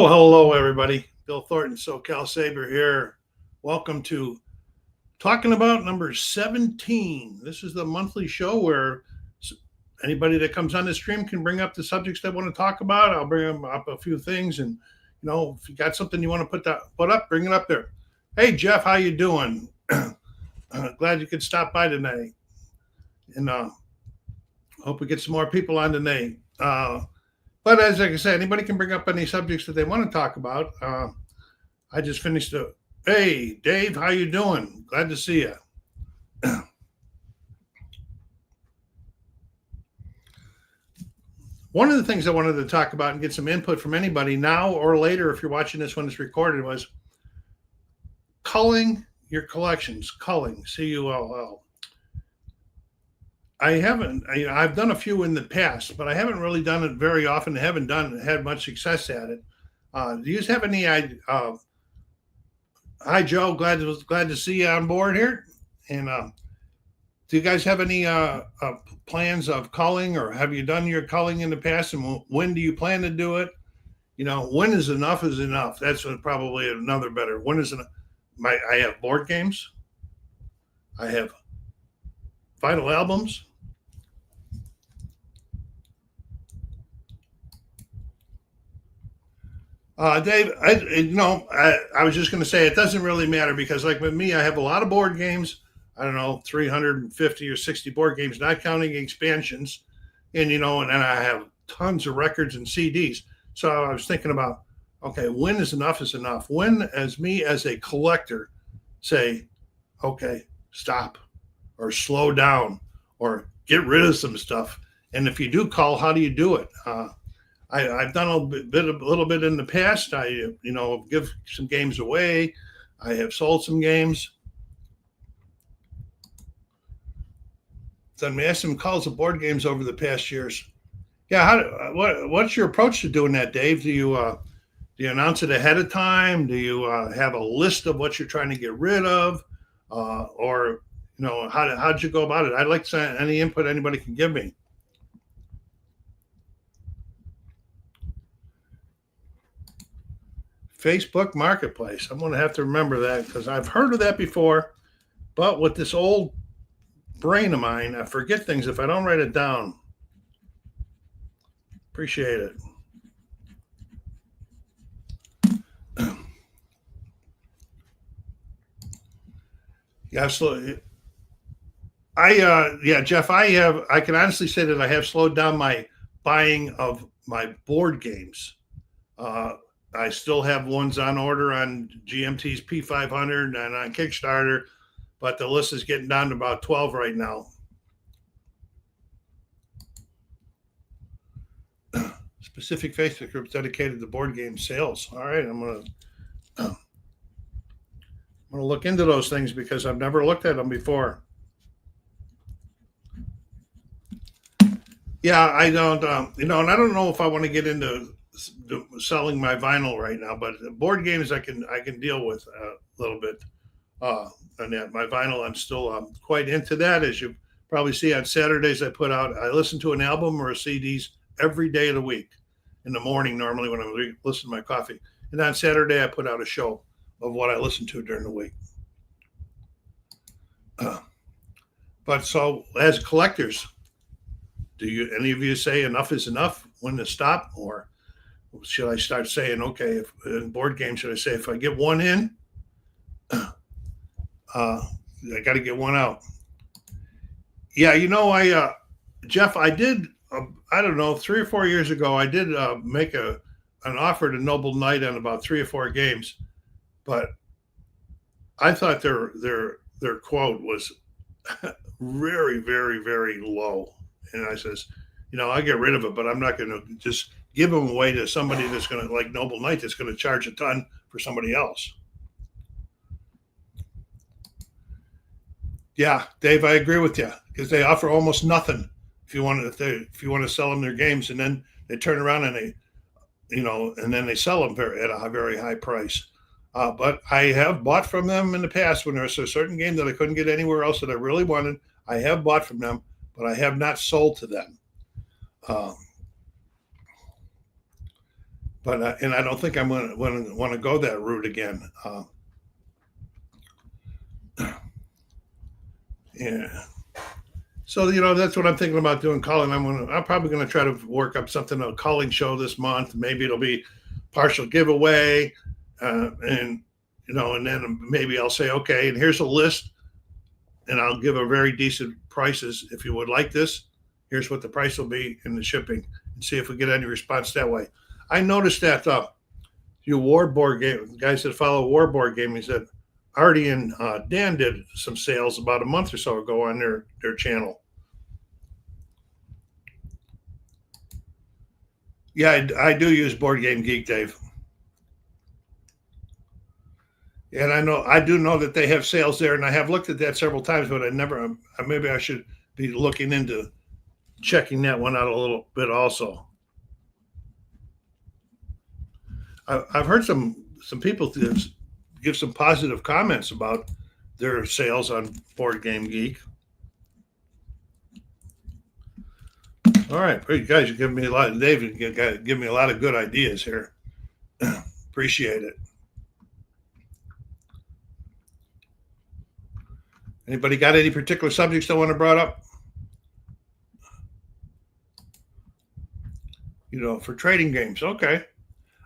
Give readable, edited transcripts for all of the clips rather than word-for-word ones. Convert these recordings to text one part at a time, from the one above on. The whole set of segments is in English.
Well, hello, everybody. Bill Thornton, SoCalSabre here. Welcome to Talking About number 17. This is the monthly show where anybody that comes on the stream can bring up the subjects they want to talk about. I'll bring them up a few things, and if you got something you want to put up, bring it up there. Hey, Jeff, how you doing? Glad you could stop by tonight, and hope we get some more people on tonight. But as like I said, anybody can bring up any subjects that they want to talk about. I just finished the. Hey, Dave, how you doing? Glad to see you. One of the things I wanted to talk about and get some input from anybody now or later, if you're watching this when it's recorded, was culling your collections. Culling, C-U-L-L. I've done a few in the past, but I haven't really done it very often. I haven't had much success at it. Do you have any hi, Joe, glad to see you on board here. And do you guys have any plans of culling, or have you done your culling in the past, and when do you plan to do it? When is enough is enough. That's probably another better. When is enough? I have board games. I have vinyl albums. Dave, I was just going to say it doesn't really matter, because like with me, I have a lot of board games. I don't know, 350 or 60 board games, not counting expansions. And then I have tons of records and CDs. So I was thinking about, okay, when is enough is enough? When, as me as a collector, say, okay, stop, or slow down, or get rid of some stuff. And if you do call, how do you do it? I've done a little bit in the past. I give some games away. I have sold some games. Done massive calls of board games over the past years. Yeah, what's your approach to doing that, Dave? Do you announce it ahead of time? Do you have a list of what you're trying to get rid of, or how'd you go about it? I'd like any input anybody can give me. Facebook Marketplace. I'm going to have to remember that, because I've heard of that before, but with this old brain of mine, I forget things if I don't write it down. Appreciate it. Yeah, absolutely. Jeff, I can honestly say that I have slowed down my buying of my board games. I still have ones on order on GMT's P500 and on Kickstarter, but the list is getting down to about 12 right now. Specific Facebook groups dedicated to board game sales. All right, I'm gonna look into those things, because I've never looked at them before. Yeah, I don't, and I don't know if I want to get into selling my vinyl right now, but board games I can deal with a little bit. And that my vinyl, I'm still quite into that. As you probably see on Saturdays, I listen to an album or a CDs every day of the week in the morning, normally when I'm listening to my coffee. And on Saturday, I put out a show of what I listen to during the week. But so as collectors, do any of you say enough is enough, when to stop? Or should I start saying, okay, in board games, should I say, if I get one in, I got to get one out? Yeah, Jeff, I did, I don't know, 3 or 4 years ago, I did make an offer to Noble Knight on about 3 or 4 games, but I thought their quote was very, very, very low. And I says, I'll get rid of it, but I'm not going to just give them away to somebody that's going to, like Noble Knight, that's going to charge a ton for somebody else. Yeah, Dave, I agree with you, because they offer almost nothing if you want to sell them their games, and then they turn around and then they sell them at a very high price. But I have bought from them in the past when there was a certain game that I couldn't get anywhere else that I really wanted. I have bought from them, but I have not sold to them. but and I don't think I'm going to want to go that route again. Yeah. So that's what I'm thinking about doing. Calling. I'm probably going to try to work up something, a calling show this month. Maybe it'll be partial giveaway, and and then maybe I'll say, okay, and here's a list, and I'll give a very decent prices. If you would like this, here's what the price will be in the shipping, and see if we get any response that way. I noticed that you war board game guys that follow war board gaming said Artie and Dan did some sales about a month or so ago on their channel. Yeah, I do use Board Game Geek, Dave. And I do know that they have sales there, and I have looked at that several times, but I never. Maybe I should be looking into checking that one out a little bit also. I've heard some people give some positive comments about their sales on Board Game Geek. All right, great guys, you're giving me a lot of David. Give me a lot of good ideas here. Appreciate it. Anybody got any particular subjects they want to brought up? For trading games. Okay.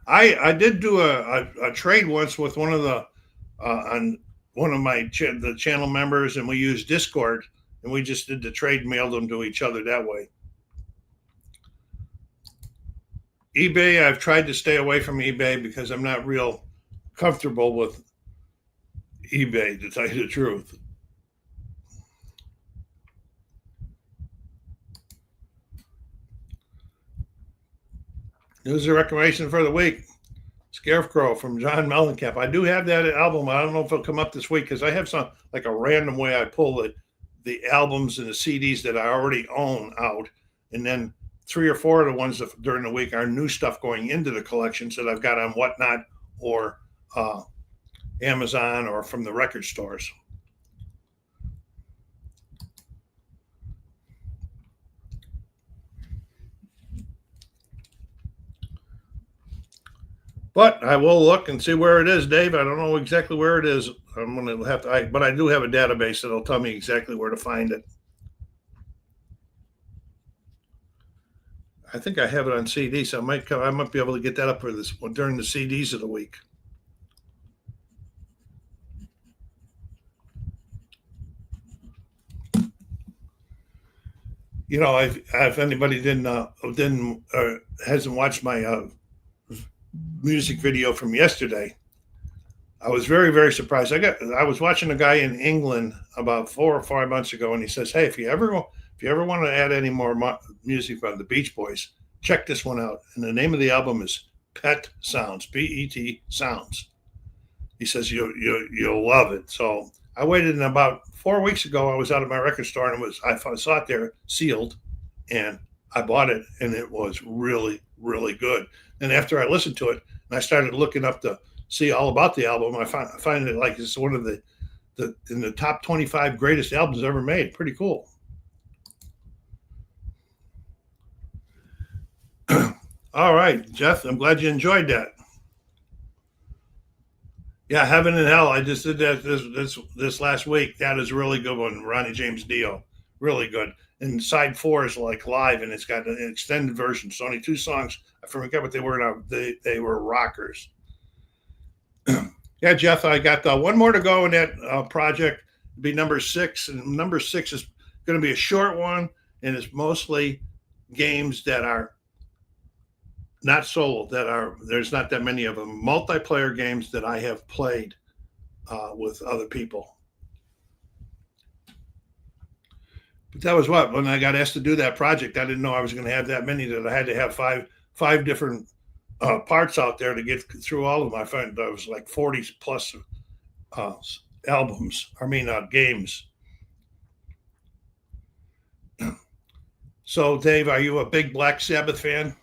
I did do a trade once with one of the on one of my the channel members, and we used Discord, and we just did the trade, mailed them to each other that way. eBay, I've tried to stay away from eBay because I'm not real comfortable with eBay, to tell you the truth. Here's a recommendation for the week. Scarecrow from John Mellencamp. I do have that album. I don't know if it'll come up this week because I have some like a random way I pull the albums and the CDs that I already own out, and then 3 or 4 of the ones that during the week are new stuff going into the collections that I've got on Whatnot or Amazon or from the record stores. But I will look and see where it is, Dave. I don't know exactly where it is. I'm going to have to, but I do have a database that'll tell me exactly where to find it. I think I have it on CD, so I might be able to get that up for this during the CDs of the week. If anybody hasn't watched my music video from yesterday, I was very, very surprised. I was watching a guy in England about 4 or 5 months ago, and he says, "Hey, if you ever want to add any more music by the Beach Boys, check this one out." And the name of the album is Pet Sounds, PET Sounds. He says you'll love it. So I waited, and about 4 weeks ago, I was out at my record store, and I saw it there sealed, and I bought it, and it was really, really good. And after I listened to it, and I started looking up to see all about the album, I find it like it's one of the in the top 25 greatest albums ever made. Pretty cool. All right, Jeff, I'm glad you enjoyed that. Yeah, Heaven and Hell. I just did that this last week. That is a really good one. Ronnie James Dio, really good. And side 4 is like live, and it's got an extended version. It's only 2 songs. I forget what they were now. They were rockers. Yeah, Jeff, I got one more to go in that project. It'll be number 6, and number 6 is going to be a short one, and it's mostly games that are not solo, there's not that many of them. Multiplayer games that I have played with other people. But that was when I got asked to do that project. I didn't know I was going to have that many, that I had to have five different parts out there to get through all of them. I found that was like 40 plus games. So, Dave, are you a big Black Sabbath fan?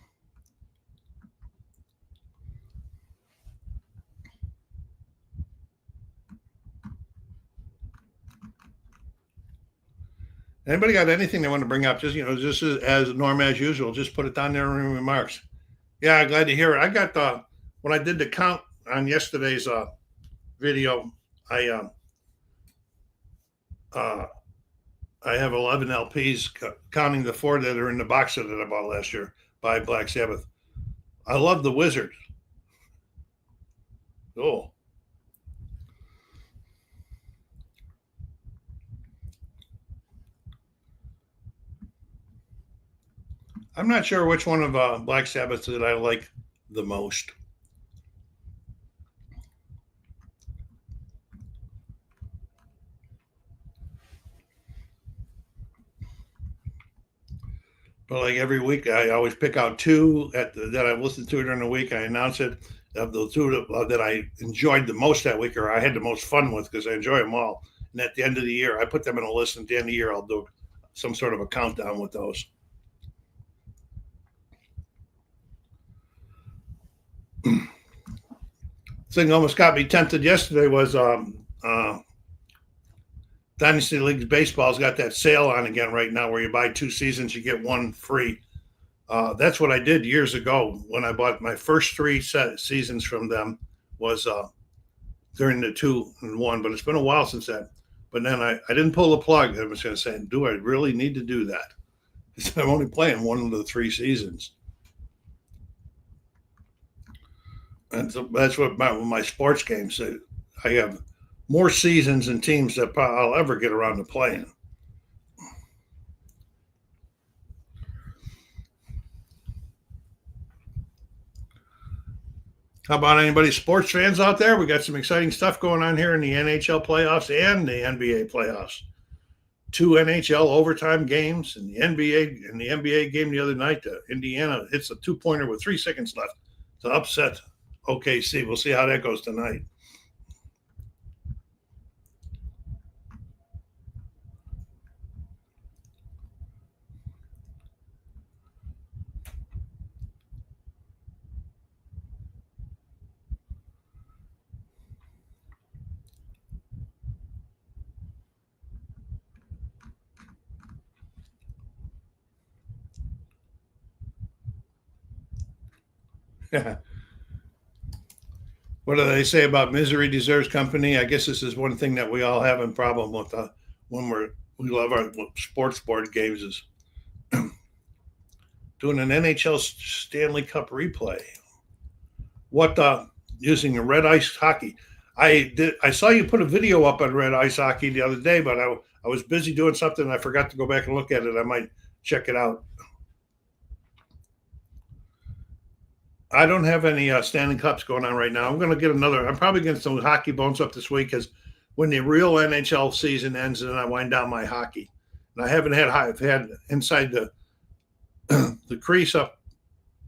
Anybody got anything they want to bring up? Just as Norm as usual, just put it down there in remarks. Yeah, glad to hear it. I got when I did the count on yesterday's video, I uh, I have 11 LPs, counting the 4 that are in the box set that I bought last year by Black Sabbath. I love the Wizard. Oh, I'm not sure which one of Black Sabbath that I like the most. But like every week, I always pick out 2 that I've listened to during the week. I announce it of the 2 that I enjoyed the most that week, or I had the most fun with, because I enjoy them all. And at the end of the year, I put them in a list. And at the end of the year, I'll do some sort of a countdown with those. Thing almost got me tempted yesterday was Dynasty League Baseball's got that sale on again right now, where you buy 2 seasons, you get 1 free. That's what I did years ago when I bought my first 3 seasons from them. Was during the 2 and 1, but it's been a while since that. But then I didn't pull the plug. I was going to say, do I really need to do that? Because I'm only playing 1 of the 3 seasons. And so that's what my sports games say. I have more seasons and teams that I'll ever get around to playing. How about anybody sports fans out there? We got some exciting stuff going on here in the NHL playoffs and the NBA playoffs. 2 NHL overtime games, and the NBA game the other night. Indiana hits a 2-pointer with 3 seconds left to upset OKC. We'll see how that goes tonight. What do they say about misery deserves company? I guess this is one thing that we all have a problem with when we love our sports board games, is doing an NHL Stanley Cup replay. What using a red ice hockey? I saw you put a video up on red ice hockey the other day, but I was busy doing something and I forgot to go back and look at it. I might check it out. I don't have any Stanley Cups going on right now. I'm going to get another. I'm probably getting some hockey bones up this week, because when the real NHL season ends, then I wind down my hockey. And I haven't had I've had inside the the crease up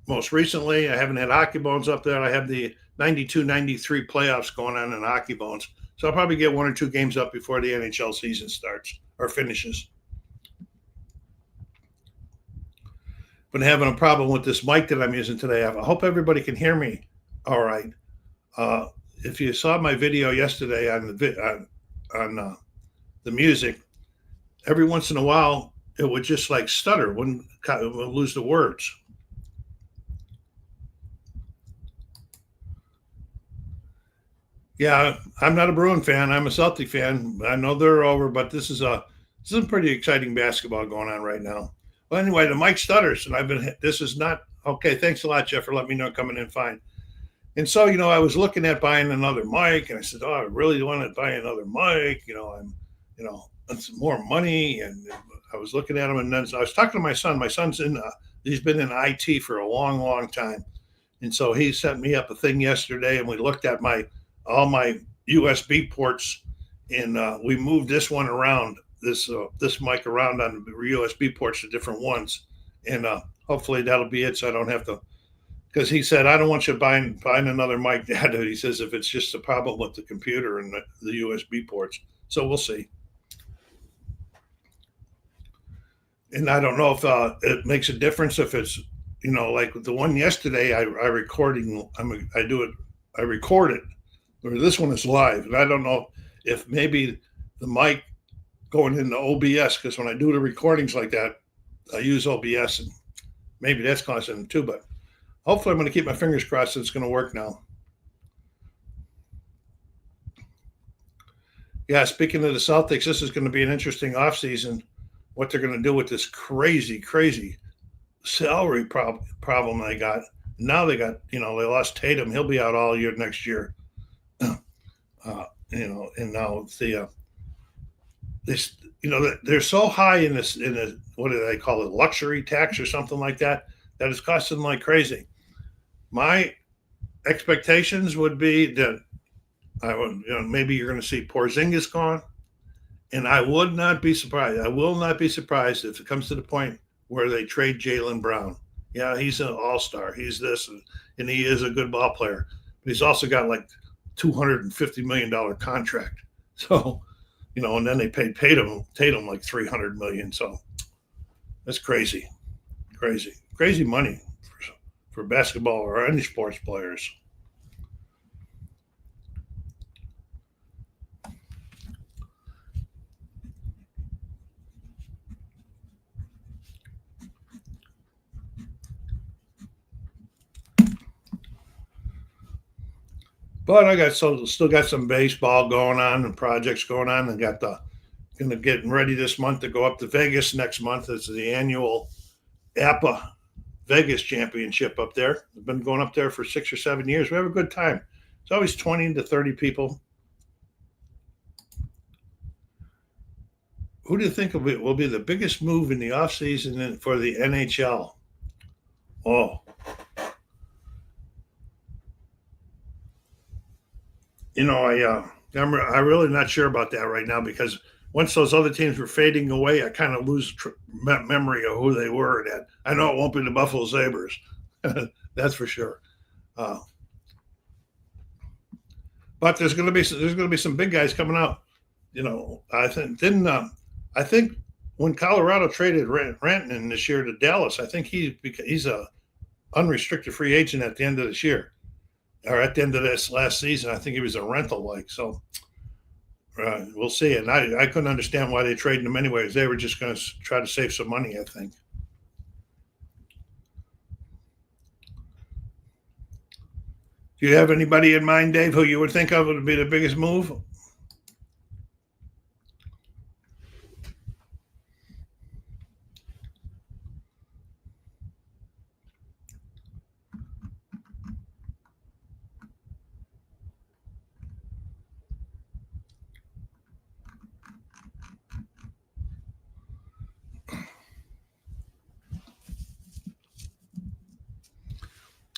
most recently. I haven't had hockey bones up there. I have the 92-93 playoffs going on in hockey bones. So I'll probably get 1 or 2 games up before the NHL season starts or finishes. Been having a problem with this mic that I'm using today. I hope everybody can hear me all right. If you saw my video yesterday on the music, every once in a while it would just like stutter, wouldn't lose the words. Yeah, I'm not a Bruin fan. I'm a Celtic fan. I know they're over, but this is some pretty exciting basketball going on right now. Well, anyway, the mic stutters, and this is not okay. Thanks a lot, Jeff, for letting me know coming in fine. And so, I was looking at buying another mic, and I said, "Oh, I really want to buy another mic. It's more money." And I was looking at them, and then I was talking to my son. My son's he's been in IT for a long, long time, and so he sent me up a thing yesterday, and we looked at all my USB ports, and we moved this one around, this mic around on the USB ports to different ones, and hopefully that'll be it, so I don't have to. Because he said, I don't want you buying another mic, Dad. He says, if it's just a problem with the computer and the USB ports. So we'll see. And I don't know if it makes a difference if it's, like the one yesterday, I record it, or this one is live. And I don't know if maybe the mic going into OBS, because when I do the recordings like that, I use OBS, and maybe that's causing it too. But hopefully I'm going to keep my fingers crossed that it's going to work now. Yeah, speaking of the Celtics, this is going to be an interesting offseason. What they're going to do with this crazy salary problem they got. Now they got, they lost Tatum. He'll be out all year next year. And now this, they're so high in what do they call it, luxury tax or something like that it's costing like crazy. My expectations would be that maybe you're going to see Porzingis gone, and I would not be surprised. I will not be surprised if it comes to the point where they trade Jaylen Brown. Yeah, he's an all-star. He's this, and he is a good ball player. But he's also got like $250 million contract. So, and then they paid Tatum like $300 million. So that's crazy money for basketball or any sports players. But I still got some baseball going on and projects going on, and getting ready this month to go up to Vegas next month. It's the annual APA Vegas Championship up there. I've been going up there for 6 or 7 years. We have a good time. It's always 20 to 30 people. Who do you think will be the biggest move in the offseason for the NHL? Oh, I'm really not sure about that right now, because once those other teams were fading away, I kind of lose memory of who they were. That I know it won't be the Buffalo Sabres, that's for sure. But there's going to be some big guys coming out. I think when Colorado traded Rantanen this year to Dallas, I think he's a unrestricted free agent at the end of this year, or at the end of this last season. I think he was a rental, so we'll see. And I couldn't understand why they traded him anyways. They were just going to try to save some money, I think. Do you have anybody in mind, Dave, who you would think of would be the biggest move?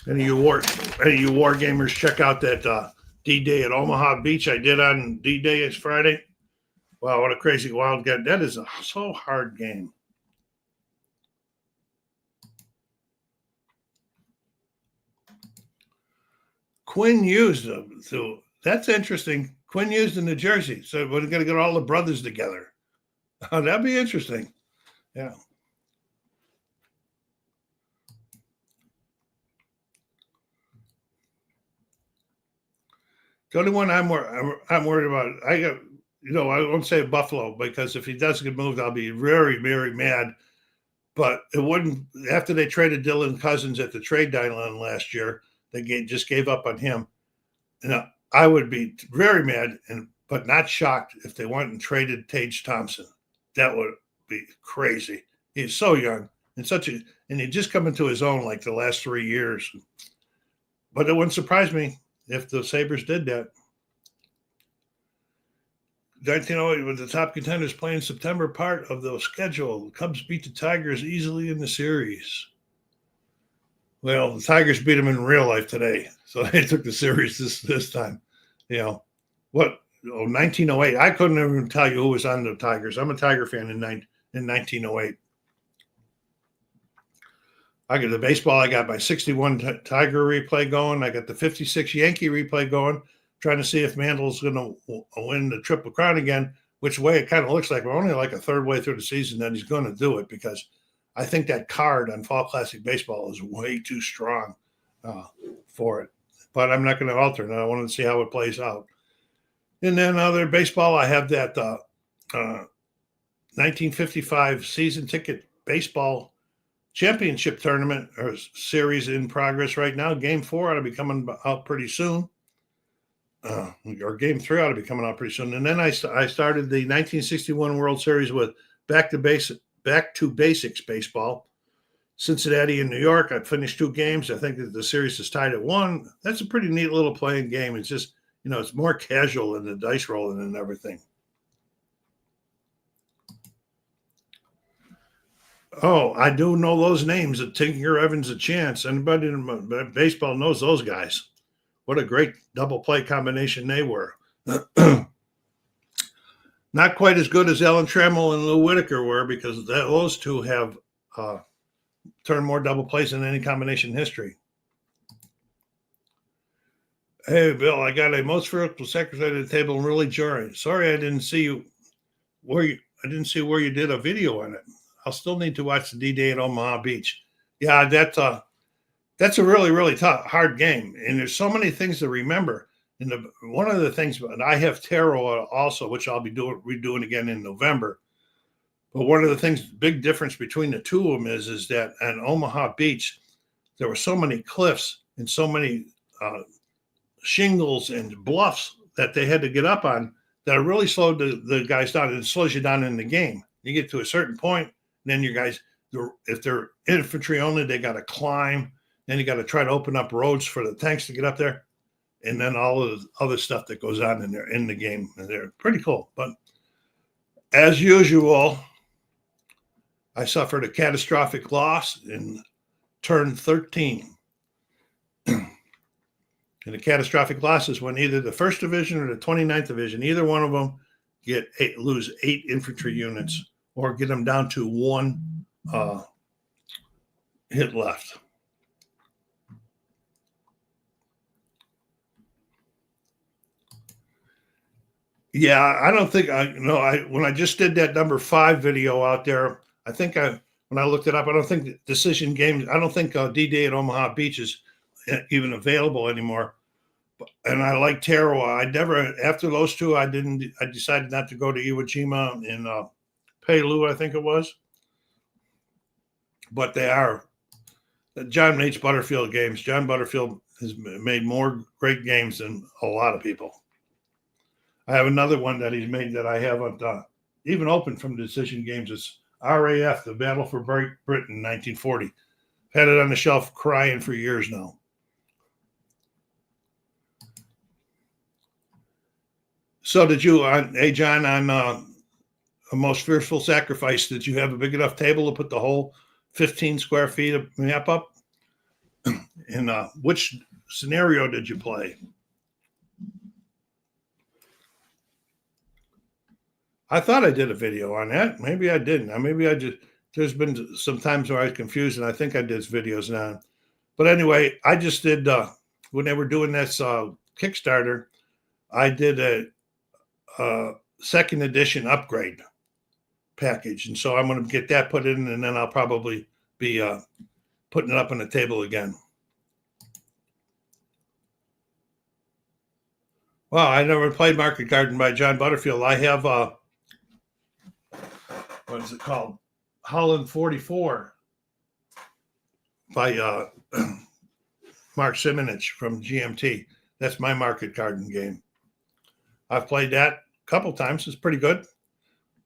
Any of you war gamers, check out that D-Day at Omaha Beach I did on D-Day. It's Friday. Wow, what a crazy wild game. That is a so hard game. Quinn used them. So that's interesting. Quinn used in New Jersey. So we're going to get all the brothers together. That'd be interesting. Yeah. The only one I'm worried about, I won't say Buffalo, because if he does get moved, I'll be very, very mad. But it wouldn't, after they traded Dylan Cousins at the trade deadline last year, they just gave up on him. And I would be very mad, but not shocked if they went and traded Tage Thompson. That would be crazy. He's so young and he just come into his own like the last 3 years. But it wouldn't surprise me if the Sabres did that. 1908, with the top contenders playing September part of the schedule, the Cubs beat the Tigers easily in the series. Well, the Tigers beat them in real life today, so they took the series this time. 1908. I couldn't even tell you who was on the Tigers. I'm a Tiger fan in 1908. I got the baseball. I got my 61 Tiger replay going. I got the 56 Yankee replay going, trying to see if Mandel's going to win the Triple Crown again, which way it kind of looks like. We're only like a third way through the season that he's going to do it, because I think that card on Fall Classic Baseball is way too strong for it. But I'm not going to alter it. I want to see how it plays out. And then other baseball, I have that 1955 season ticket baseball championship tournament or series in progress right now. Game 4 ought to be coming out pretty soon. Or Game 3 ought to be coming out pretty soon. And then I started the 1961 World Series with Back to Basics baseball. Cincinnati and New York. I finished 2 games. I think that the series is tied at 1. That's a pretty neat little playing game. It's just, it's more casual than the dice rolling and everything. Oh, I do know those names. Tinker Evans, a chance. Anybody in baseball knows those guys. What a great double play combination they were. Not quite as good as Alan Trammell and Lou Whitaker were, because those two have turned more double plays than any combination in history. Hey, Bill, I got a most spiritual secretary at the table and really joy. Sorry I didn't see where you did a video on it. I'll still need to watch the D-Day at Omaha Beach. Yeah, that's a really, really tough, hard game. And there's so many things to remember. And one of the things, and I have tarot also, which I'll be redoing again in November. But one of the things, big difference between the two of them is that at Omaha Beach, there were so many cliffs and so many shingles and bluffs that they had to get up on that it really slowed the guys down. It slows you down in the game. You get to a certain point, then your guys, if they're infantry only, they got to climb. Then you got to try to open up roads for the tanks to get up there. And then all of the other stuff that goes on in the game. And they're pretty cool. But as usual, I suffered a catastrophic loss in turn 13. And the catastrophic loss is when either the 1st Division or the 29th Division, either one of them lose 8 infantry units or get them down to 1 hit left. Yeah, I don't think when I just did that number 5 video out there, I think when I looked it up, I don't think Decision Games, I don't think D-Day at Omaha Beach is even available anymore. And I like tarot. After those 2, I decided not to go to Iwo Jima in Pelu, I think it was. But they are John H. Butterfield games. John Butterfield has made more great games than a lot of people. I have another one that he's made that I haven't even opened from Decision Games. It's RAF, The Battle for Britain, 1940. Had it on the shelf crying for years now. So did you, hey John, on A Most Fearful Sacrifice, did you have a big enough table to put the whole 15 square feet of map up? And which scenario did you play? I thought I did a video on that. Maybe I didn't. There's been some times where I was confused, and I think I did videos now. But anyway, I just did, when they were doing this Kickstarter, I did a 2nd edition upgrade package. And so I'm going to get that put in, and then I'll probably be putting it up on the table again. Wow, I never played Market Garden by John Butterfield. I have what is it called? Holland 44 by Mark Simonich from GMT. That's my Market Garden game. I've played that a couple times. It's pretty good.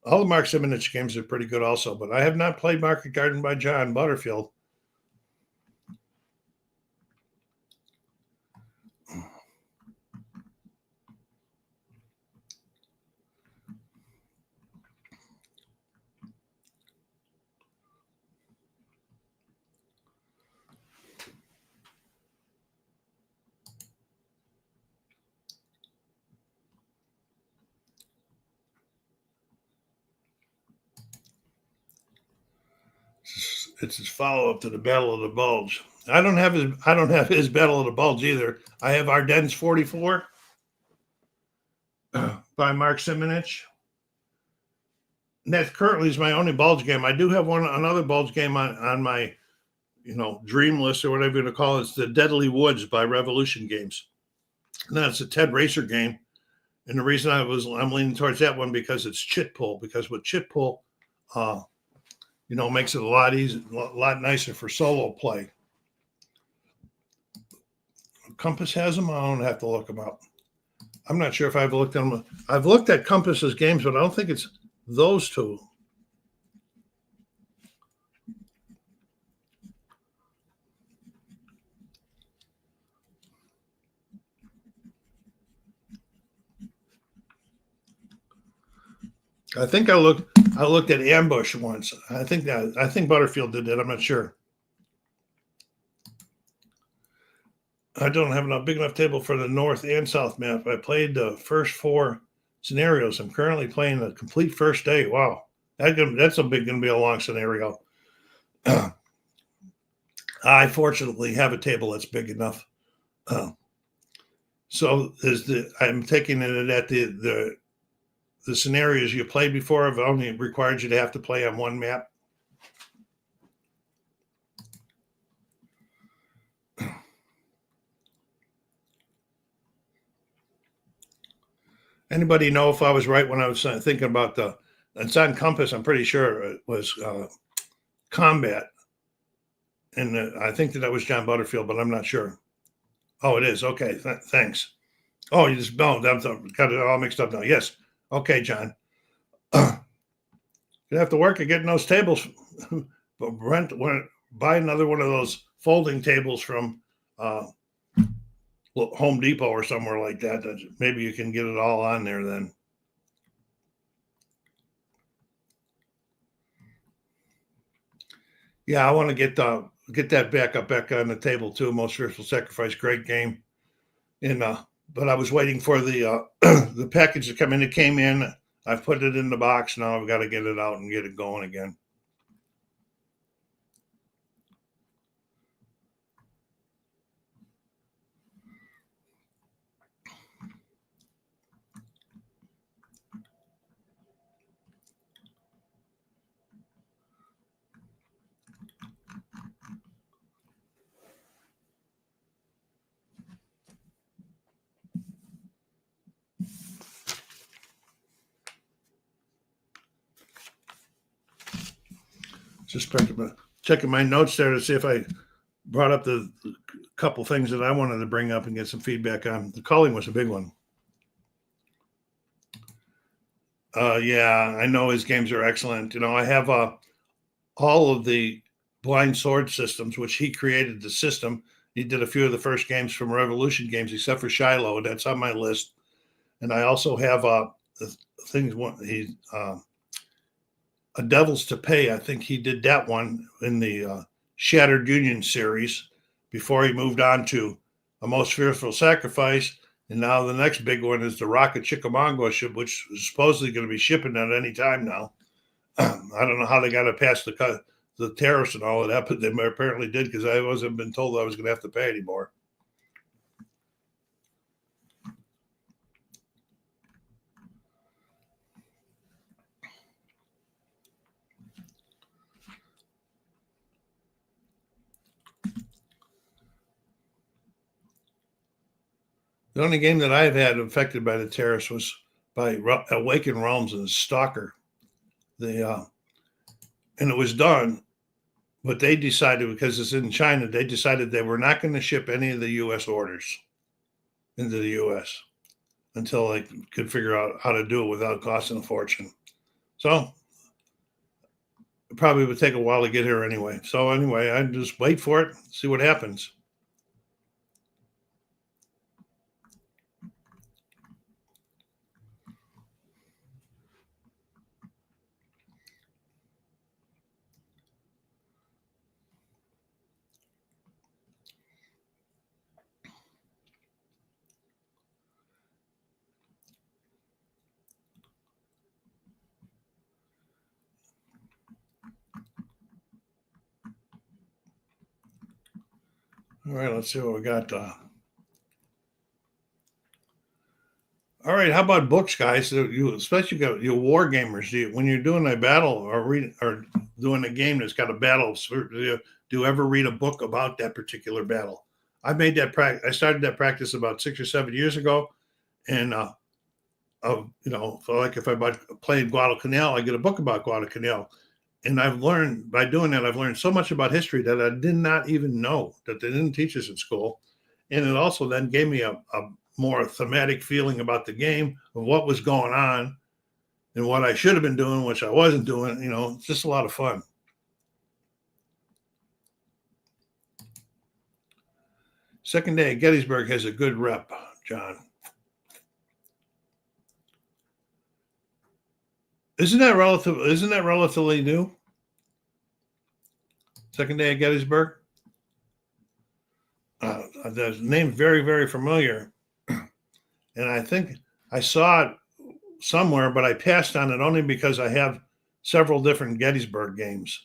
All the Mark Simonich games are pretty good also, but I have not played Market Garden by John Butterfield. It's his follow-up to the Battle of the Bulge. I don't have his Battle of the Bulge either. I have Ardennes 44 by Mark Simonich. And that currently is my only Bulge game. I do have another Bulge game on my dream list, or whatever you want to call it. It's the Deadly Woods by Revolution Games. And that's a Ted Racer game. And the reason I'm leaning towards that one because it's chit pull. Because with chit pull, makes it a lot easier, a lot nicer for solo play. Compass has them. I don't have to look them up. I'm not sure if I've looked at them. I've looked at Compass's games, but I don't think it's those two. I think I looked at Ambush once. I think Butterfield did that. I'm not sure. I don't have a big enough table for the north and south map. I played the first 4 scenarios. I'm currently playing the complete first day. Wow, that's going to be a long scenario. I fortunately have a table that's big enough. So I'm taking it at the scenarios you played before have only required you to have to play on one map. Anybody know if I was right when I was thinking about it's on Compass? I'm pretty sure it was Combat. And I think that was John Butterfield, but I'm not sure. Oh, it is. Okay. Thanks. Oh, you just got it all mixed up now. Yes. Okay, John. You have to work at getting those tables. Buy another one of those folding tables from Home Depot or somewhere like that. Maybe you can get it all on there then. Yeah, I want to get that back on the table too. Most Fearful Sacrifice, great game. And but I was waiting for the the package to come in. It came in. I've put it in the box. Now I've got to get it out and get it going again. Just checking my notes there to see if I brought up the couple things that I wanted to bring up and get some feedback on. The culling was a big one. Yeah, I know his games are excellent. I have all of the blind sword systems, which he created the system. He did a few of the first games from Revolution games, except for Shiloh. That's on my list. And I also have the things he A Devil's to Pay. I think he did that one in the Shattered Union series before he moved on to A Most Fearful Sacrifice. And now the next big one is the Rocket Chickamauga ship, which is supposedly going to be shipping at any time now. I don't know how they got to pass the tariffs and all of that, but they apparently did, because I wasn't been told I was going to have to pay anymore. The only game that I've had affected by the tariffs was by Awakened Realms and Stalker. And it was done, but they decided, because it's in China, they decided they were not going to ship any of the U.S. orders into the U.S. until they could figure out how to do it without costing a fortune. So it probably would take a while to get here anyway. So anyway, I just wait for it, see what happens. All right, let's see what we got. All right, how about books, guys? Especially you war gamers. When you're doing a battle or doing a game that's got a battle, do you ever read a book about that particular battle? I made that I started that practice about 6 or 7 years ago, and so like if I played Guadalcanal, I get a book about Guadalcanal, And I've learned by doing that, I've learned so much about history that I did not even know that they didn't teach us in school. And it also then gave me a more thematic feeling about the game of what was going on and what I should have been doing, which I wasn't doing. It's just a lot of fun. Second day at Gettysburg has a good rep, John. Isn't that relatively new? Second day at Gettysburg. The name very, very familiar, and I think I saw it somewhere, but I passed on it only because I have several different Gettysburg games.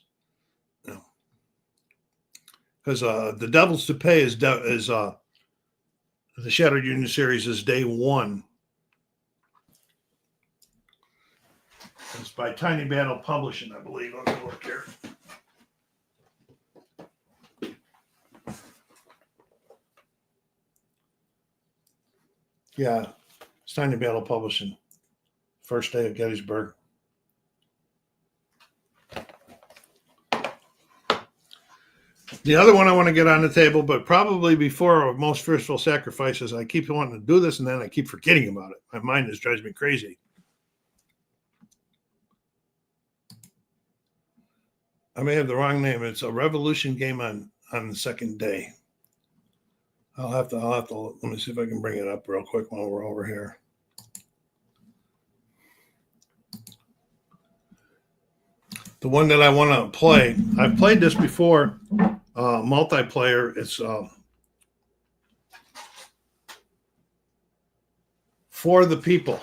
Because the Devil's to Pay is the Shattered Union Series is day one. It's by Tiny Battle Publishing, I believe. Let me look here. Yeah, it's Tiny Battle Publishing. First day at Gettysburg. The other one I want to get on the table, but probably before Most Fearful Sacrifices, I keep wanting to do this and then I keep forgetting about it. My mind just drives me crazy. I may have the wrong name. It's a Revolution game on the second day. I'll have to let me see if I can bring it up real quick while we're over here. The one that I want to play, I've played this before, multiplayer. It's For the People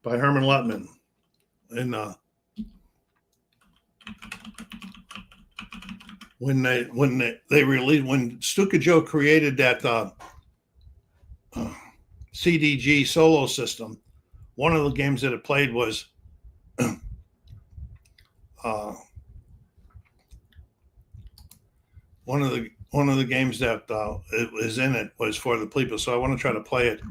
by Herman Luttman. And when Stuka Joe created that CDG solo system, one of the games that it played was one of the games that it was in it was For the People. So I want to try to play it.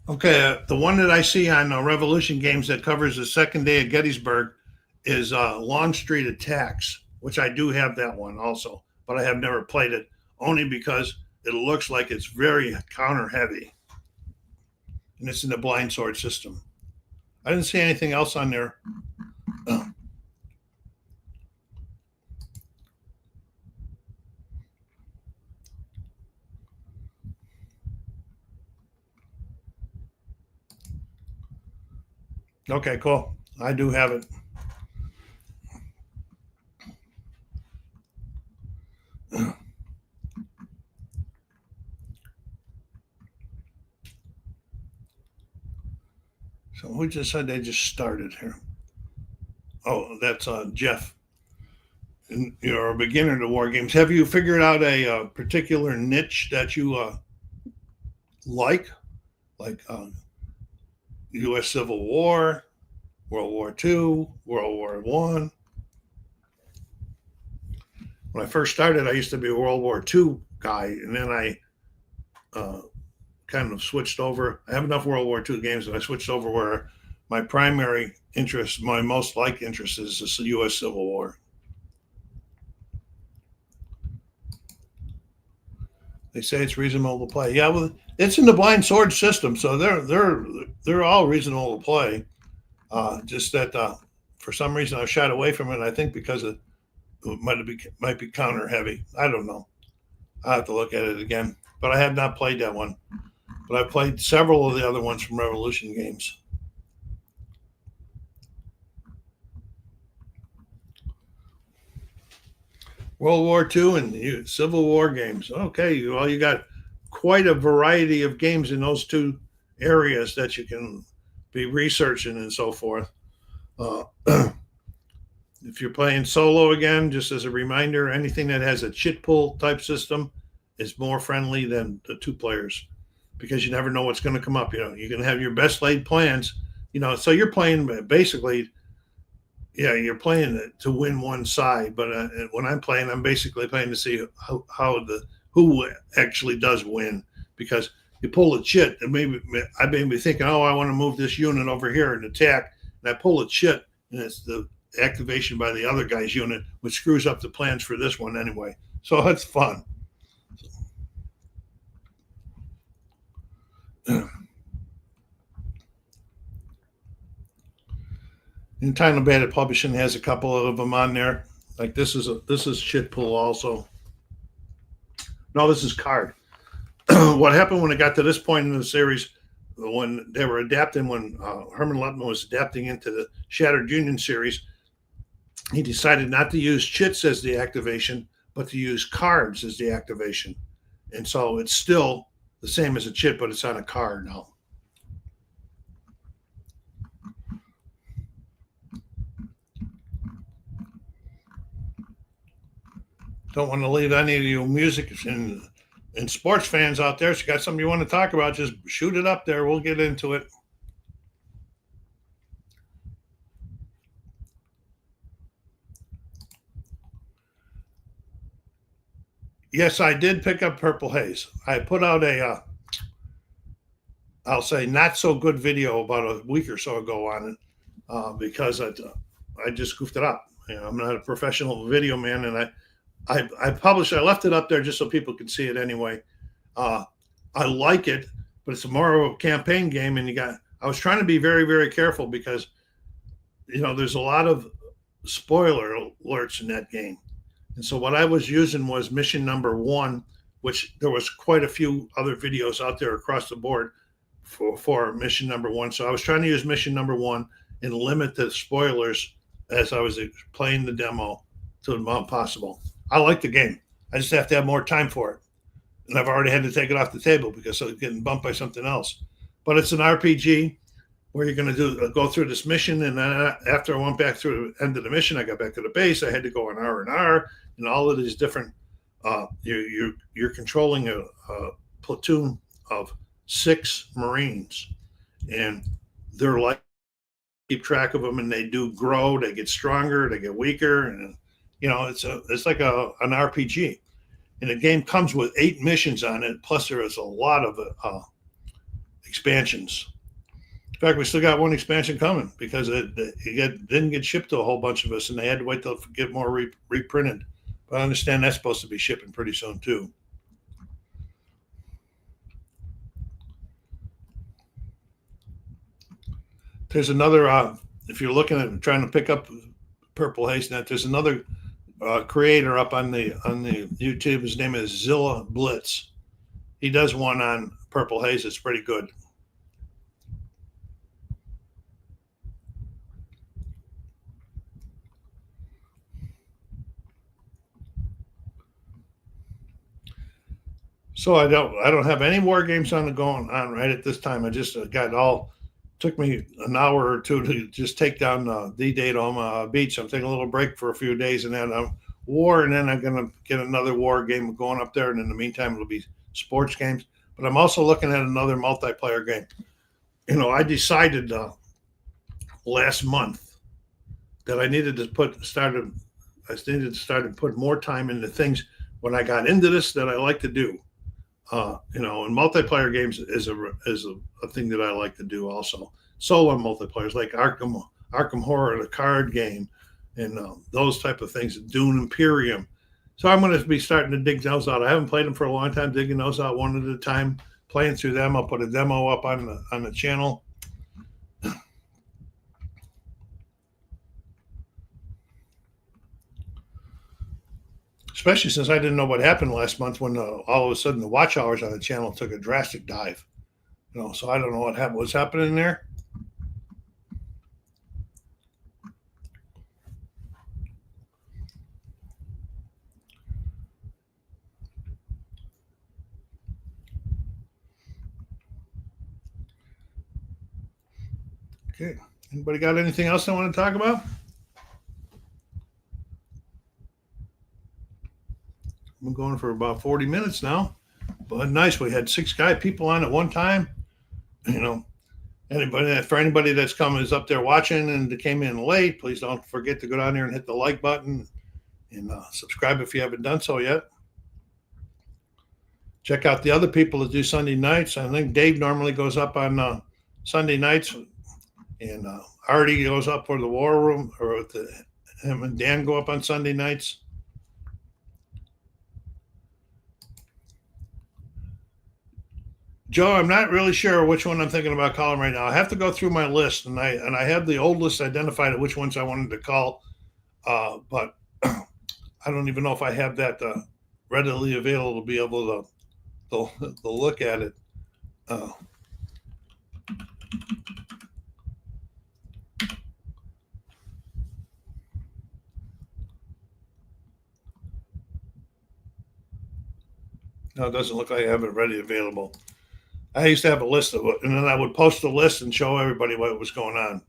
Okay, the one that I see on Revolution Games that covers the second day at Gettysburg is Longstreet Attacks, which I do have that one also, but I have never played it only because it looks like it's very counter heavy, and it's in the blind sword system. I didn't see anything else on there. Okay, cool. I do have it. So who just said they just started here? Oh, that's Jeff. And you're a beginner to war games. Have you figured out a particular niche that you like U.S. Civil War, World War II, World War I? When I first started, I used to be a World War II guy, and then I kind of switched over. I have enough World War II games, and I switched over where my primary interest, my most like interest, is the U.S. Civil War. They say it's reasonable to play. Yeah, well, it's in the blind sword system, so they're all reasonable to play. Just that for some reason I've shied away from it. I think because it might be counter heavy. I don't know. I have to look at it again. But I have not played that one. But I played several of the other ones from Revolution Games. World War II and Civil War games. Okay, well, you got quite a variety of games in those two areas that you can be researching and so forth. Uh, if you're playing solo again, just as a reminder, anything that has a chit pull type system is more friendly than the two players because you never know what's going to come up. You can have your best laid plans. So you're playing basically, yeah, you're playing to win one side. But when I'm playing, I'm basically playing to see who actually does win because you pull a chit and maybe I may be thinking, oh, I want to move this unit over here and attack, and I pull a chit and it's the activation by the other guy's unit, which screws up the plans for this one anyway. So it's fun. And Talkin About Publishing has a couple of them on there. Like this is shit pull also. No, this is card. What happened when it got to this point in the series, when they were adapting, when Herman Lepman was adapting into the Shattered Union series, he decided not to use chits as the activation, but to use cards as the activation. And so it's still the same as a chit, but it's on a card now. Don't want to leave any of you music and sports fans out there. So you got something you want to talk about, just shoot it up there. We'll get into it. Yes, I did pick up Purple Haze. I put out I'll say not so good video about a week or so ago on it because I just goofed it up. I'm not a professional video man, and I published. I left it up there just so people could see it anyway. I like it, but it's more of a campaign game, and I was trying to be very, very careful because there's a lot of spoiler alerts in that game. And so what I was using was mission number 1, which there was quite a few other videos out there across the board for mission number 1. So I was trying to use mission number 1 and limit the spoilers as I was playing the demo to the amount possible. I like the game. I just have to have more time for it. And I've already had to take it off the table because I was getting bumped by something else. But it's an RPG where you're going to go through this mission, and then after I went back through the end of the mission, I got back to the base. I had to go on R&R and all of these different. You're controlling a platoon of 6 Marines, and they're like keep track of them, and they do grow. They get stronger. They get weaker, and it's like an RPG. And the game comes with 8 missions on it. Plus, there is a lot of expansions. In fact, we still got one expansion coming because it didn't get shipped to a whole bunch of us, and they had to wait till get more reprinted. But I understand that's supposed to be shipping pretty soon too. There's another. If you're looking at trying to pick up Purple Haze Net, there's another creator up on the YouTube. His name is Zilla Blitz. He does one on Purple Haze. It's pretty good. So I don't have any war games on right at this time. I just took me an hour or two to just take down the Daytona Beach. I'm taking a little break for a few days, and then war, and then I'm going to get another war game going up there. And in the meantime, it'll be sports games. But I'm also looking at another multiplayer game. I decided last month that I needed to start to put more time into things when I got into this that I like to do. And multiplayer games is a thing that I like to do also. Solo multiplayers like Arkham Horror, the card game, and those type of things. Dune Imperium. So I'm going to be starting to dig those out. I haven't played them for a long time. Digging those out one at a time, playing through them. I'll put a demo up on the channel. Especially since I didn't know what happened last month when all of a sudden the watch hours on the channel took a drastic dive. So I don't know what happened. What's happening there? Okay. Anybody got anything else they want to talk about? I'm going for about 40 minutes now. But nice. We had 6 people on at one time. You know, anybody that's coming is up there watching and came in late, please don't forget to go down there and hit the like button and subscribe if you haven't done so yet. Check out the other people that do Sunday nights. I think Dave normally goes up on Sunday nights, and Artie goes up for the War Room, or him and Dan go up on Sunday nights. Joe, I'm not really sure which one I'm thinking about calling right now. I have to go through my list, and I have the old list identified of which ones I wanted to call, but I don't even know if I have that readily available to be able to look at it. No, it doesn't look like I have it ready available. I used to have a list of it, and then I would post the list and show everybody what was going on.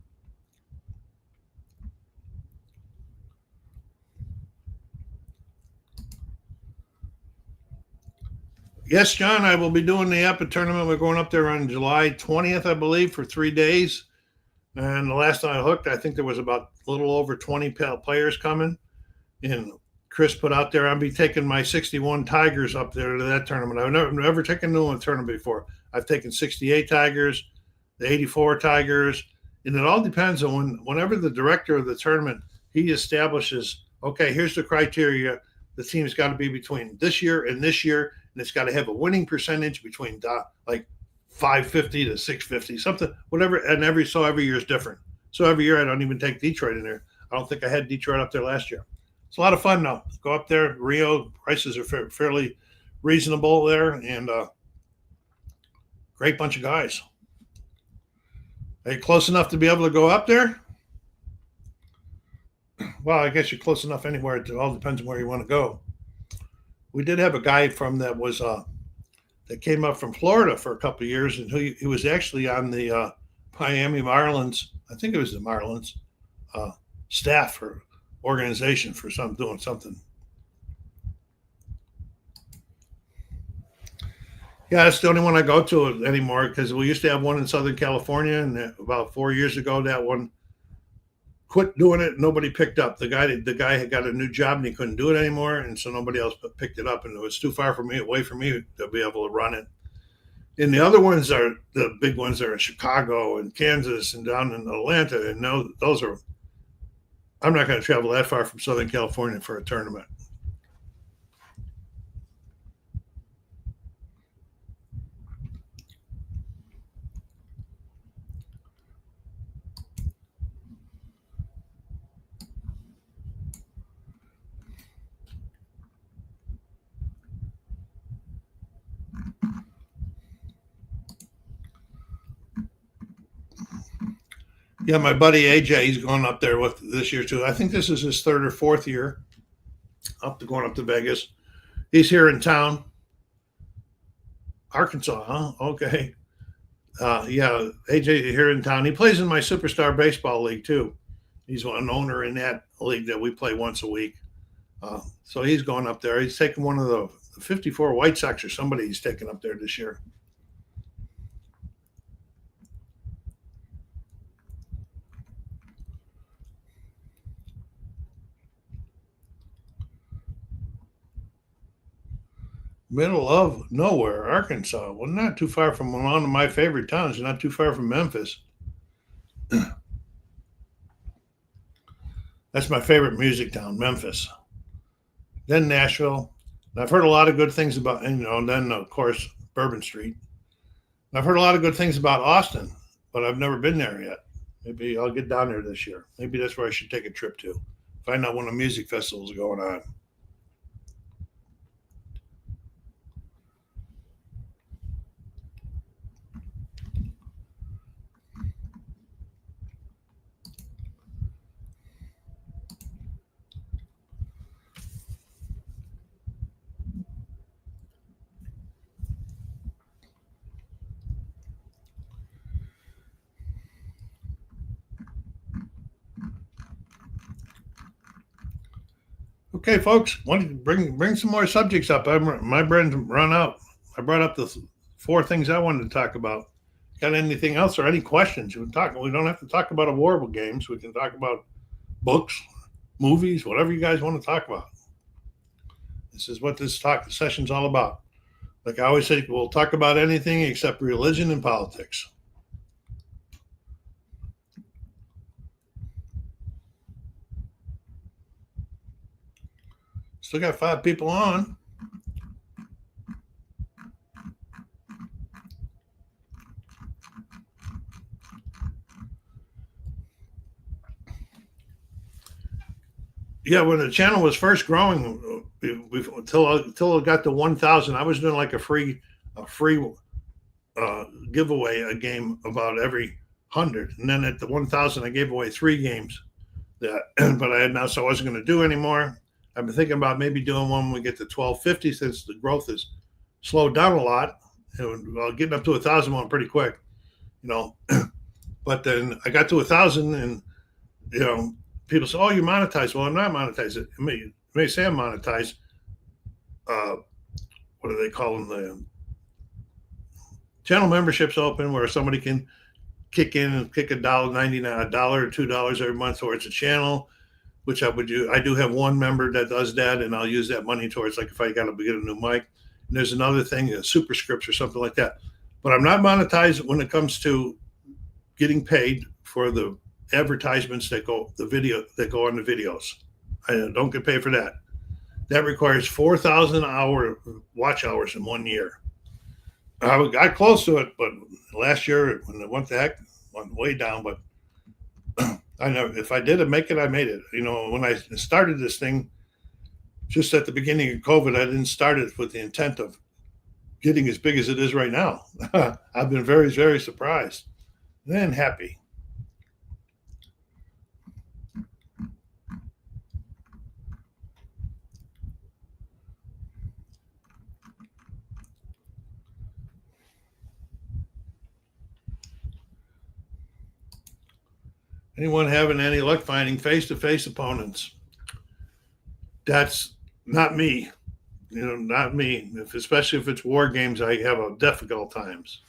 Yes, John, I will be doing the Epic tournament. We're going up there on July 20th, I believe, for 3 days. And the last time I looked, I think there was about a little over 20 players coming. And Chris put out there, I'll be taking my 61 Tigers up there to that tournament. I've never taken a tournament before. I've taken 68 Tigers, the 84 Tigers, and it all depends on whenever the director of the tournament, he establishes, okay, here's the criteria. The team's got to be between this year and this year, and it's got to have a winning percentage between like 550 to 650, something, whatever. And every year is different. So every year I don't even take Detroit in there. I don't think I had Detroit up there last year. It's a lot of fun now. Go up there. Rio prices are fairly reasonable there, and great bunch of guys. Are you close enough to be able to go up there? Well, I guess you're close enough anywhere. It all depends on where you want to go. We did have a guy from that that came up from Florida for a couple of years, and he was actually on the Miami Marlins. I think it was the Marlins staff or organization for doing something. Yeah, that's the only one I go to anymore, because we used to have one in Southern California, and about 4 years ago, that one quit doing it. Nobody picked up. The guy had got a new job and he couldn't do it anymore, and so nobody else picked it up, and it was too far away from me to be able to run it. And the other ones are the big ones are in Chicago and Kansas and down in Atlanta, and those are. I'm not going to travel that far from Southern California for a tournament. Yeah, my buddy AJ, he's going up there with this year too. I think this is his 3rd or 4th year going up to Vegas. He's here in town. Arkansas, huh? Okay. Yeah, AJ here in town. He plays in my Superstar Baseball League too. He's an owner in that league that we play once a week. So he's going up there. He's taking one of the 54 White Sox or somebody he's taking up there this year. Middle of nowhere, Arkansas. Well, not too far from one of my favorite towns. Not too far from Memphis. That's my favorite music town, Memphis. Then Nashville. And I've heard a lot of good things about, and then of course Bourbon Street. And I've heard a lot of good things about Austin, but I've never been there yet. Maybe I'll get down there this year. Maybe that's where I should take a trip to. Find out when the music festival is going on. Okay, folks, why don't you bring some more subjects up? My brain's run out. I brought up the 4 things I wanted to talk about. Got anything else or any questions? We don't have to talk about awardable games. We can talk about books, movies, whatever you guys want to talk about. This is what this talk session's all about. Like I always say, we'll talk about anything except religion and politics. Still got 5 people on. Yeah, when the channel was first growing, until it got to 1,000, I was doing like a free giveaway a game about every 100, and then at the 1,000, I gave away 3 games. That, but I had now, so I wasn't going to do anymore. I've been thinking about maybe doing one when we get to 1,250, since the growth has slowed down a lot. And getting up to 1,000 went pretty quick, you know. But then I got to 1,000, and people say, "Oh, you monetized." Well, I'm not monetized. It may say I'm monetized. What do they call them? The channel memberships open, where somebody can kick in and kick $1.99, $1 or $2 every month towards a channel, which I would do. I do have one member that does that, and I'll use that money towards, like, if I got to get a new mic. And there's another thing, superscripts or something like that. But I'm not monetized when it comes to getting paid for the advertisements that go on the videos. I don't get paid for that. That requires 4,000 watch hours in 1 year. I got close to it, but last year when it went way down. But I know if I did make it, I made it. When I started this thing, just at the beginning of COVID, I didn't start it with the intent of getting as big as it is right now. I've been very, very surprised and happy. Anyone having any luck finding face-to-face opponents? That's not me. Not me. Especially if it's war games, I have a difficult times.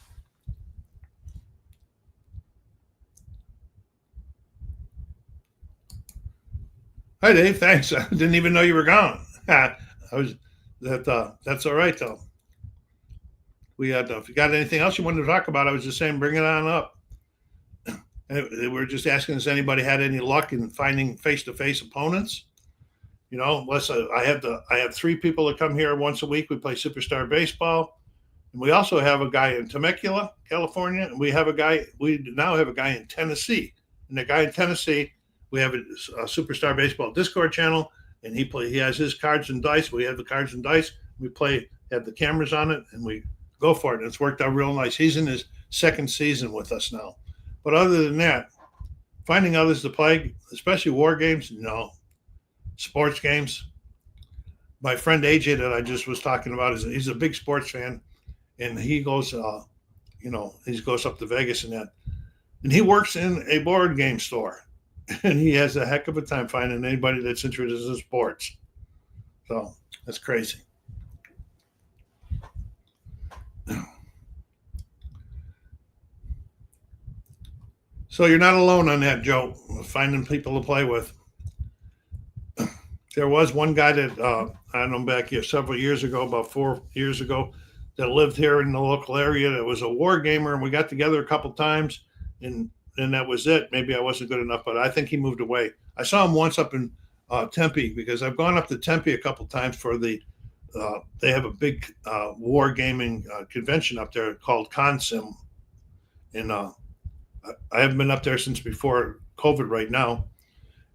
Hi, Dave. Thanks. I didn't even know you were gone. That's all right though. If you got anything else you wanted to talk about, I was just saying, bring it on up. And we're just asking, has anybody had any luck in finding face-to-face opponents? I have 3 people that come here once a week. We play Superstar Baseball, and we also have a guy in Temecula, California, and we now have a guy in Tennessee. And the guy in Tennessee, we have a Superstar Baseball Discord channel, and he has his cards and dice. We have the cards and dice. We have the cameras on it, and we go for it. And it's worked out real nice. He's in his 2nd season with us now. But other than that, finding others to play, especially war games, no. Sports games. My friend AJ that I just was talking about, he's a big sports fan, and he goes, he goes up to Vegas and that, and he works in a board game store, and he has a heck of a time finding anybody that's interested in sports. So that's crazy. So you're not alone on that, Joe, finding people to play with. There was one guy that I know back here several years ago, about 4 years ago, that lived here in the local area. That was a war gamer, and we got together a couple times, and that was it. Maybe I wasn't good enough, but I think he moved away. I saw him once up in Tempe, because I've gone up to Tempe a couple times for they have a big war gaming convention up there called ConSim, and I haven't been up there since before COVID right now.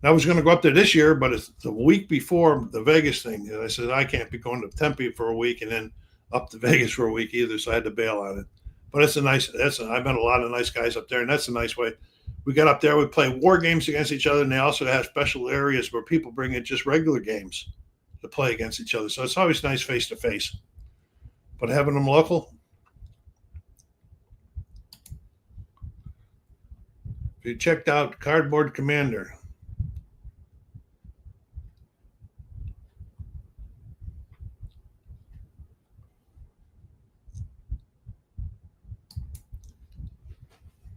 And I was going to go up there this year, but it's the week before the Vegas thing. And I said, I can't be going to Tempe for a week and then up to Vegas for a week either. So I had to bail on it. But I met a lot of nice guys up there, and that's a nice way. We got up there, we play war games against each other, and they also have special areas where people bring in just regular games to play against each other. So it's always nice face to face. But having them local, if you checked out Cardboard Commander,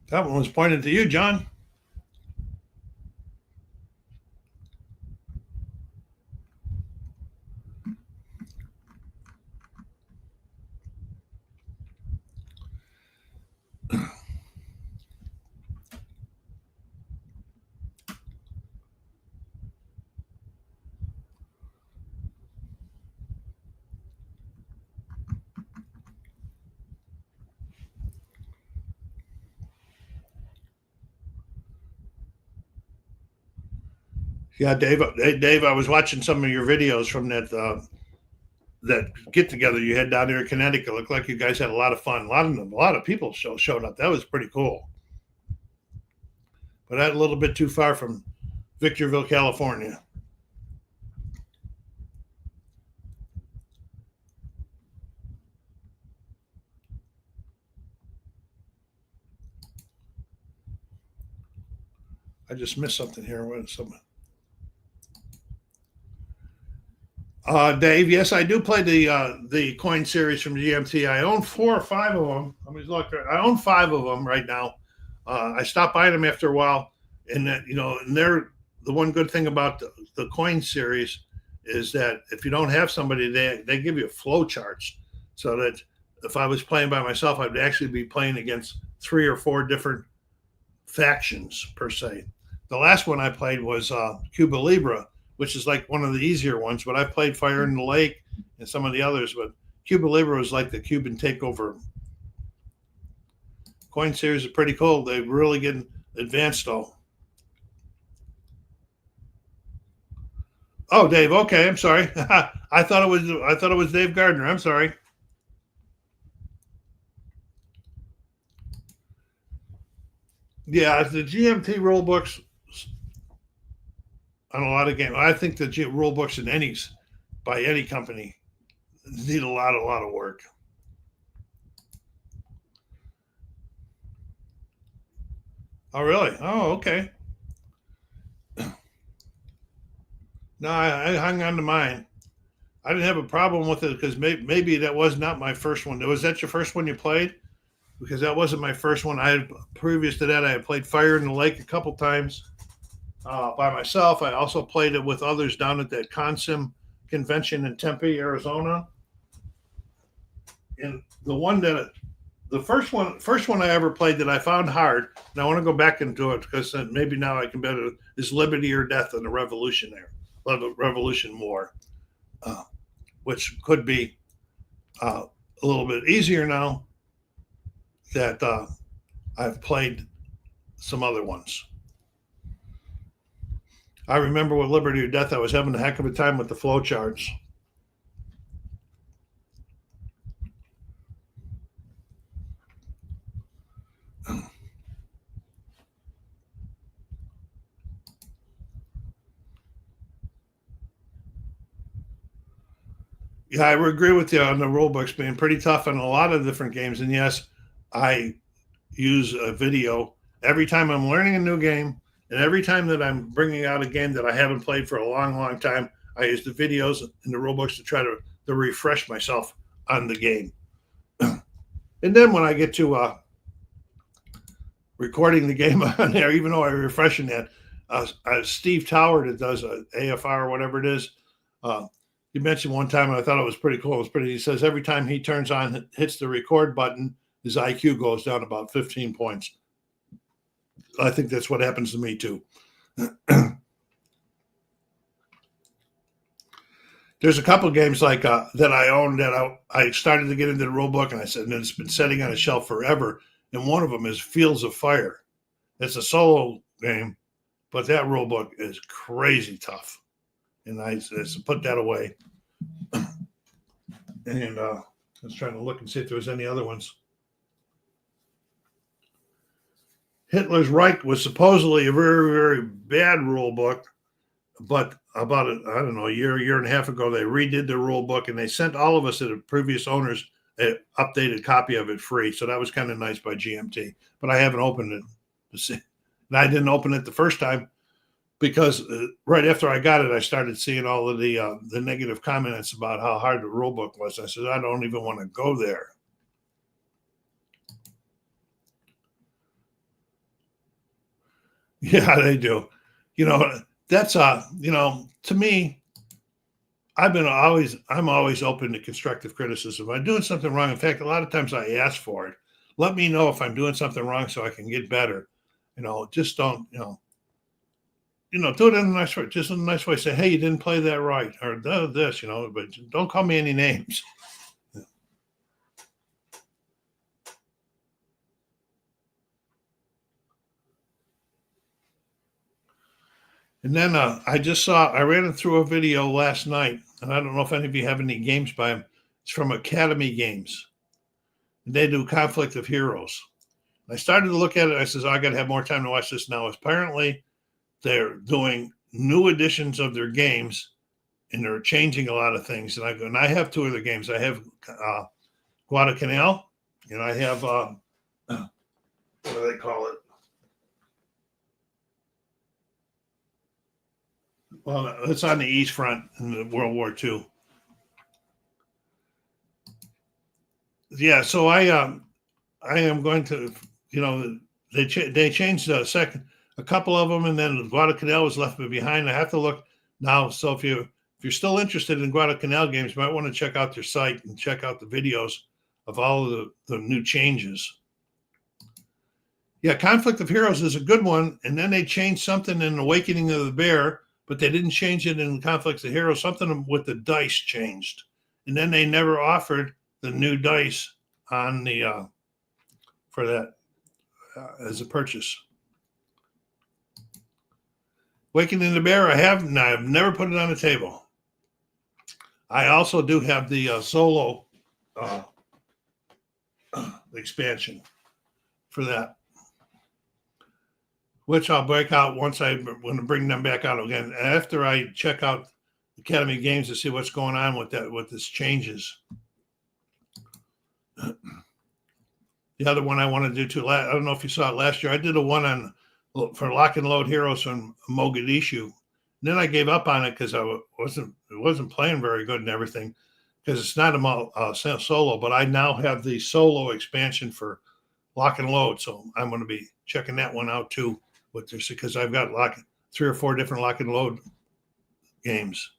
That one was pointed to you, John. Yeah, Dave. Hey, Dave, I was watching some of your videos from that get together you had down there in Connecticut. Looked like you guys had a lot of fun. A lot of people showed up. That was pretty cool. But that's a little bit too far from Victorville, California. I just missed something here. What something? Dave, yes, I do play the coin series from GMT. I own 4 or 5 of them. Let me look. I own 5 of them right now. I stopped buying them after a while, and that and they're the one good thing about the coin series is that if you don't have somebody, they give you flow charts, so that if I was playing by myself, I'd actually be playing against 3 or 4 different factions per se. The last one I played was Cuba Libre, which is like one of the easier ones. But I've played Fire in the Lake and some of the others. But Cuba Libre was like the Cuban takeover. Coin series is pretty cool. They really get advanced though. Oh, Dave. Okay, I'm sorry. I thought it was Dave Gardner. I'm sorry. Yeah, the GMT rule books on a lot of games. I think the rule books in any by any company need a lot of work. Oh, really? Oh, okay. No, I hung on to mine. I didn't have a problem with it because maybe that was not my first one. Was that your first one you played? Because that wasn't my first one. I had previous to that I had played Fire in the Lake a couple times by myself. I also played it with others down at that Consim convention in Tempe, Arizona. And the first one I ever played that I found hard, and I want to go back into it because maybe now I can better is Liberty or Death in the Revolution War, uh, which could be a little bit easier now that I've played some other ones. I remember with Liberty or Death, I was having a heck of a time with the flow charts. Yeah, I would agree with you on the rule books being pretty tough in a lot of different games. And yes, I use a video every time I'm learning a new game, and every time that I'm bringing out a game that I haven't played for a long, long time. I use the videos and the rule books to try to refresh myself on the game. And then when I get to recording the game on there, even though I'm refreshing that, Steve Tower that does AFR or whatever it is, uh, you mentioned one time, and I thought it was pretty cool. It was pretty. He says every time he turns on, hits the record button, his IQ goes down about 15 points. I think that's what happens to me too. There's a couple games like that I own that I started to get into the rule book, and I said, and it's been sitting on a shelf forever. And one of them is Fields of Fire. It's a solo game, but that rule book is crazy tough. And I just put that away. And I was trying to look and see if there was any other ones. Hitler's Reich was supposedly a very, very bad rule book, but about I don't know, year and a half ago, they redid the rule book and they sent all of us, the previous owners, an updated copy of it free. So that was kind of nice by GMT. But I haven't opened it to see. And I didn't open it the first time because right after I got it, I started seeing all of the negative comments about how hard the rule book was. I said, I don't even want to go there. Yeah, they do. You know, that's to me, I'm always open to constructive criticism. If I'm doing something wrong. In fact, a lot of times I ask for it. Let me know if I'm doing something wrong so I can get better. Just don't, do it in a nice way. Just in a nice way. Say, hey, you didn't play that right, or this, but don't call me any names. And then I ran it through a video last night, and I don't know if any of you have any games by them. It's from Academy Games. And they do Conflict of Heroes. I started to look at it. I says, I got to have more time to watch this now. Apparently, they're doing new editions of their games, and they're changing a lot of things. And I have two of the games. I have Guadalcanal, and I have what do they call it? Well, it's on the East Front in World War II. Yeah, so I am going to, they changed a couple of them, and then Guadalcanal was left behind. I have to look now. So if you're still interested in Guadalcanal games, you might want to check out their site and check out the videos of all of the new changes. Yeah, Conflict of Heroes is a good one, and then they changed something in Awakening of the Bear, but they didn't change it in Conflict of Heroes. Something with the dice changed, and then they never offered the new dice on the for that as a purchase. Awakening the Bear, I've never put it on the table. I also do have the solo expansion for that, which I'll break out once I want to bring them back out again after I check out Academy Games to see what's going on with that, with this changes. The other one I want to do too, I don't know if you saw it last year. I did a one for Lock and Load Heroes from Mogadishu. And then I gave up on it because it wasn't playing very good and everything, because it's not a solo. But I now have the solo expansion for Lock and Load, so I'm going to be checking that one out too with this, because I've got 3 or 4 different Lock and Load games.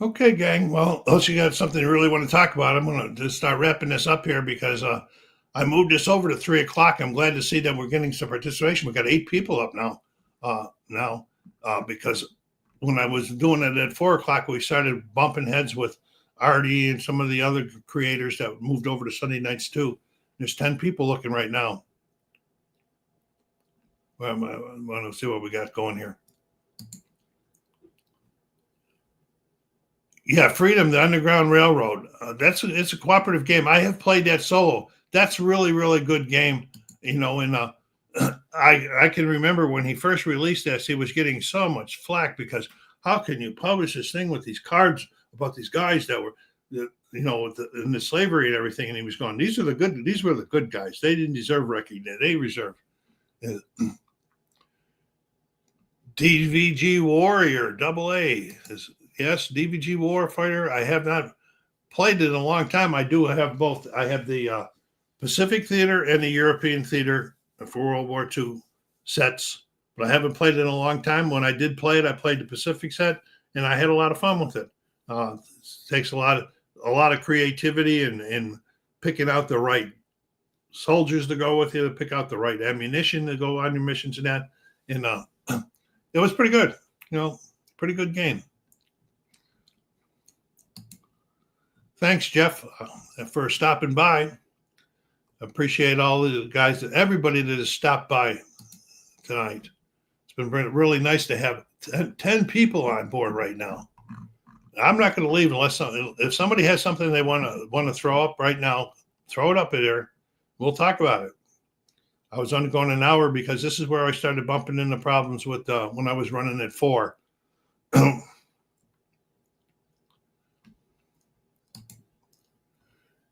Okay, gang. Well, unless you got something you really want to talk about, I'm going to just start wrapping this up here, because I moved this over to 3:00. I'm glad to see that we're getting some participation. We've got 8 people up now, because when I was doing it at 4:00, we started bumping heads with Artie and some of the other creators that moved over to Sunday nights too. There's 10 people looking right now. Well, I want to see what we got going here. Yeah, Freedom, the Underground Railroad. It's a cooperative game. I have played that solo. That's really, really good game. And I can remember when he first released this, he was getting so much flack, because how can you publish this thing with these cards about these guys that were, in the slavery and everything? And he was going, these were the good guys. They didn't deserve recognition. They reserved. DVG Warrior, AA. Yes, DVG Warfighter. I have not played it in a long time. I do have both. I have the Pacific Theater and the European Theater for World War II sets, but I haven't played it in a long time. When I did play it, I played the Pacific set, and I had a lot of fun with it. It takes a lot of creativity and picking out the right soldiers to go with you, to pick out the right ammunition to go on your missions and that. And it was pretty good. Pretty good game. Thanks, Jeff, for stopping by. Appreciate all the guys, everybody that has stopped by tonight. It's been really nice to have 10 people on board right now. I'm not going to leave unless if somebody has something they want to throw up right now, throw it up in there. We'll talk about it. I was only going an hour because this is where I started bumping into problems with when I was running at 4.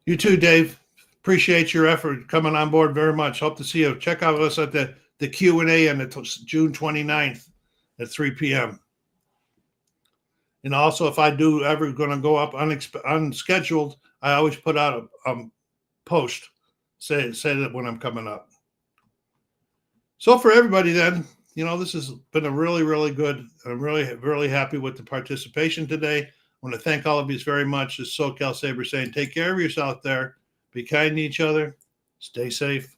You too, Dave. Appreciate your effort coming on board very much. Hope to see you. Check out us at the Q&A on June 29th at 3 p.m. And also, if I do ever going to go up unscheduled, I always put out a post say that when I'm coming up. So for everybody then, this has been a really, really good. I'm really, really happy with the participation today. I want to thank all of you very much. This is SoCalSabre saying, take care of yourself there. Be kind to each other. Stay safe.